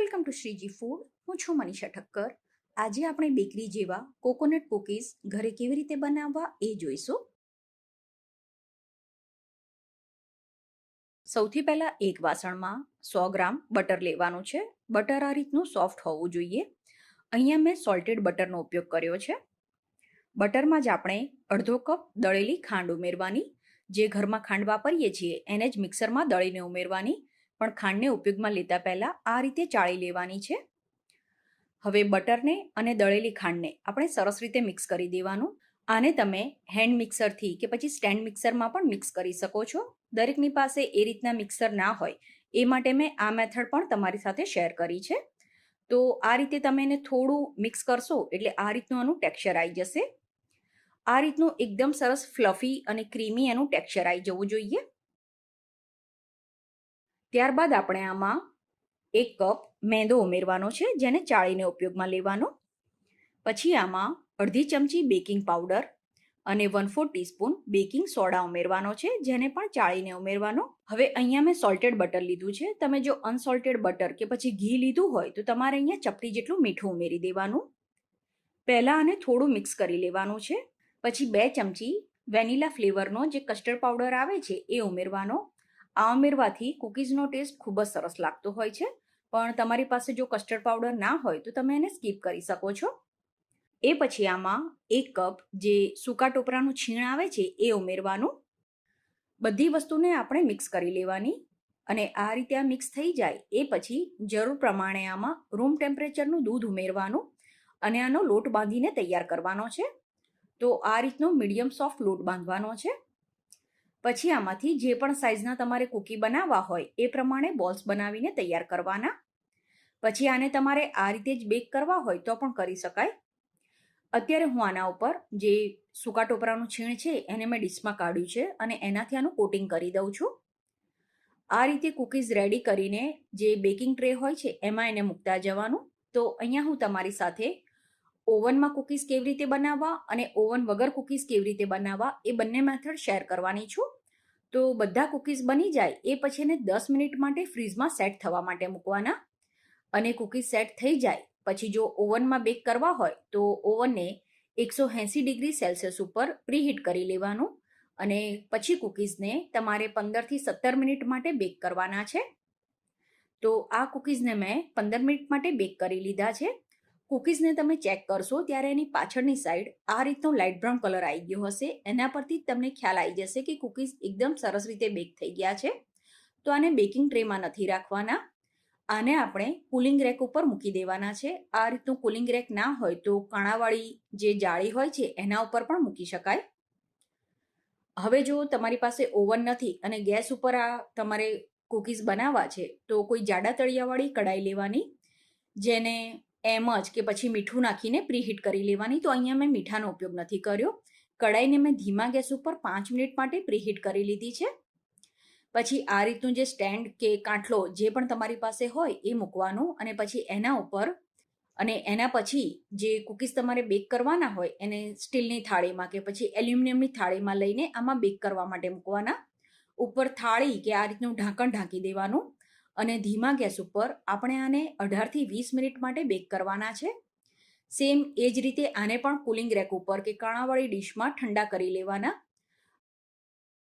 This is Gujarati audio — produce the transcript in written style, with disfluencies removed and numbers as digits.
Welcome to Shriji food. હું છું મનીષા ઠક્કર. આજે આપણે બેકરી જેવા કોકોનટ કૂકીઝ ઘરે કેવી રીતે બનાવવા એ જોઈશું. સૌથી પહેલા એક વાસણમાં 100 ગ્રામ બટર લેવાનું છે. બટર આ રીતનું સોફ્ટ હોવું જોઈએ. અહીંયા મેં સોલ્ટેડ બટરનો ઉપયોગ કર્યો છે. બટરમાં જ આપણે અડધો કપ દળેલી ખાંડ ઉમેરવાની. જે ઘરમાં ખાંડ વાપરીએ છીએ એને જ મિક્સરમાં દળીને ઉમેરવાની, પણ ખાંડને ઉપયોગમાં લેતા પહેલાં આ રીતે ચાળી લેવાની છે. હવે બટરને અને દળેલી ખાંડને આપણે સરસ રીતે મિક્સ કરી દેવાનું. આને તમે હેન્ડ મિક્સરથી કે પછી સ્ટેન્ડ મિક્સરમાં પણ મિક્સ કરી શકો છો. દરેકની પાસે એ રીતના મિક્સર ના હોય, એ માટે મેં આ મેથડ પણ તમારી સાથે શેર કરી છે. તો આ રીતે તમે એને થોડું મિક્સ કરશો એટલે આ રીતનું આનું ટેક્સચર આવી જશે. આ રીતનું એકદમ સરસ ફ્લફી અને ક્રીમી એનું ટેક્સચર આવી જવું જોઈએ. ત્યારબાદ આપણે આમાં 1 કપ મેંદો ઉમેરવાનો છે, જેને ચાળીને ઉપયોગમાં લેવાનો. પછી આમાં અડધી ચમચી બેકિંગ પાવડર અને 1/4 ટીસ્પૂન બેકિંગ સોડા ઉમેરવાનો છે, જેને પણ ચાળીને ઉમેરવાનો. હવે અહીંયા મેં સોલ્ટેડ બટર લીધું છે. તમે જો અનસોલ્ટેડ બટર કે પછી ઘી લીધું હોય તો તમારે અહીંયા ચપટી જેટલું મીઠું ઉમેરી દેવાનું. પહેલાં આને થોડું મિક્સ કરી લેવાનું છે. પછી 2 ચમચી વેનીલા ફ્લેવરનો જે કસ્ટર્ડ પાવડર આવે છે એ ઉમેરવાનો. આ ઉમેરવાથી કૂકીઝનો ટેસ્ટ ખૂબ જ સરસ લાગતો હોય છે, પણ તમારી પાસે જો કસ્ટર્ડ પાવડર ના હોય તો તમે એને સ્કીપ કરી શકો છો. એ પછી આમાં 1 કપ જે સૂકા ટોપરાનું છીણ આવે છે એ ઉમેરવાનું. બધી વસ્તુને આપણે મિક્સ કરી લેવાની અને આ રીતે આ મિક્સ થઈ જાય એ પછી જરૂર પ્રમાણે આમાં રૂમ ટેમ્પરેચરનું દૂધ ઉમેરવાનું અને આનો લોટ બાંધીને તૈયાર કરવાનો છે. તો આ રીતનો મીડિયમ સોફ્ટ લોટ બાંધવાનો છે. પછી આમાંથી જે પણ સાઇઝના તમારે કૂકી બનાવવા હોય એ પ્રમાણે બોલ્સ બનાવીને તૈયાર કરવાના. પછી આને તમારે આ રીતે જ બેક કરવા હોય તો પણ કરી શકાય. અત્યારે હું આના ઉપર જે સૂકા ટોપરાનું છીણ છે એને મેં ડીશમાં કાઢ્યું છે અને એનાથી આનું કોટિંગ કરી દઉં છું. આ રીતે કૂકીઝ રેડી કરીને જે બેકિંગ ટ્રે હોય છે એમાં એને મૂકતા જવાનું. તો અહીંયા હું તમારી સાથે ઓવનમાં કૂકીઝ કેવી રીતે બનાવવા અને ઓવન વગર કૂકીઝ કેવી રીતે બનાવવા એ બંને મેથડ શેર કરવાની છું. તો બધા કૂકીઝ બની જાય એ પછી એને 10 મિનિટ માટે ફ્રીઝમાં સેટ થવા માટે મૂકવાના. અને કૂકીઝ સેટ થઈ જાય પછી જો ઓવનમાં બેક કરવા હોય તો ઓવનને 180 ડિગ્રી સેલ્સિયસ ઉપર પ્રીહીટ કરી લેવાનું અને પછી કૂકીઝને તમારે 15થી 17 મિનિટ માટે બેક કરવાના છે. તો આ કૂકીઝને મેં 15 મિનિટ માટે બેક કરી લીધા છે. કૂકીઝને તમે ચેક કરશો ત્યારે એની પાછળની સાઈડ આ રીતનો લાઇટ બ્રાઉન કલર આવી ગયો હશે. એના પરથી તમને ખ્યાલ આવી જશે કે કૂકીઝ એકદમ સરસ રીતે બેક થઈ ગયા છે. તો આને બેકિંગ ટ્રેમાં નથી રાખવાના. આને આપણે કુલિંગ રેક ઉપર મૂકી દેવાના છે. આ રીતનું કુલિંગ રેક ના હોય તો કાણાવાળી જે જાળી હોય છે એના ઉપર પણ મૂકી શકાય. હવે જો તમારી પાસે ઓવન નથી અને ગેસ ઉપર આ તમારે કૂકીઝ બનાવવા છે તો કોઈ જાડા તળિયાવાળી કડાઈ લેવાની, જેને એમ જ કે પછી મીઠું નાખીને પ્રીહીટ કરી લેવાની. તો અહીંયા મેં મીઠાનો ઉપયોગ નથી કર્યો. કડાઈને મેં ધીમા ગેસ ઉપર 5 મિનિટ માટે પ્રીહીટ કરી લીધી છે. પછી આ રીતનું જે સ્ટેન્ડ કે કાંઠલો જે પણ તમારી પાસે હોય એ મૂકવાનું અને પછી એના ઉપર અને એના પછી જે કૂકીઝ તમારે બેક કરવાના હોય એને સ્ટીલની થાળીમાં કે પછી એલ્યુમિનિયમની થાળીમાં લઈને આમાં બેક કરવા માટે મૂકવાના. ઉપર થાળી કે આ રીતનું ઢાંકણ ઢાંકી દેવાનું અને ધીમા ગેસ ઉપર આપણે આને 18થી 20 મિનિટ માટે બેક કરવાના છે. સેમ એ જ રીતે આને પણ કુલિંગ રેક ઉપર કે કાણાવાળી ડીશમાં ઠંડા કરી લેવાના.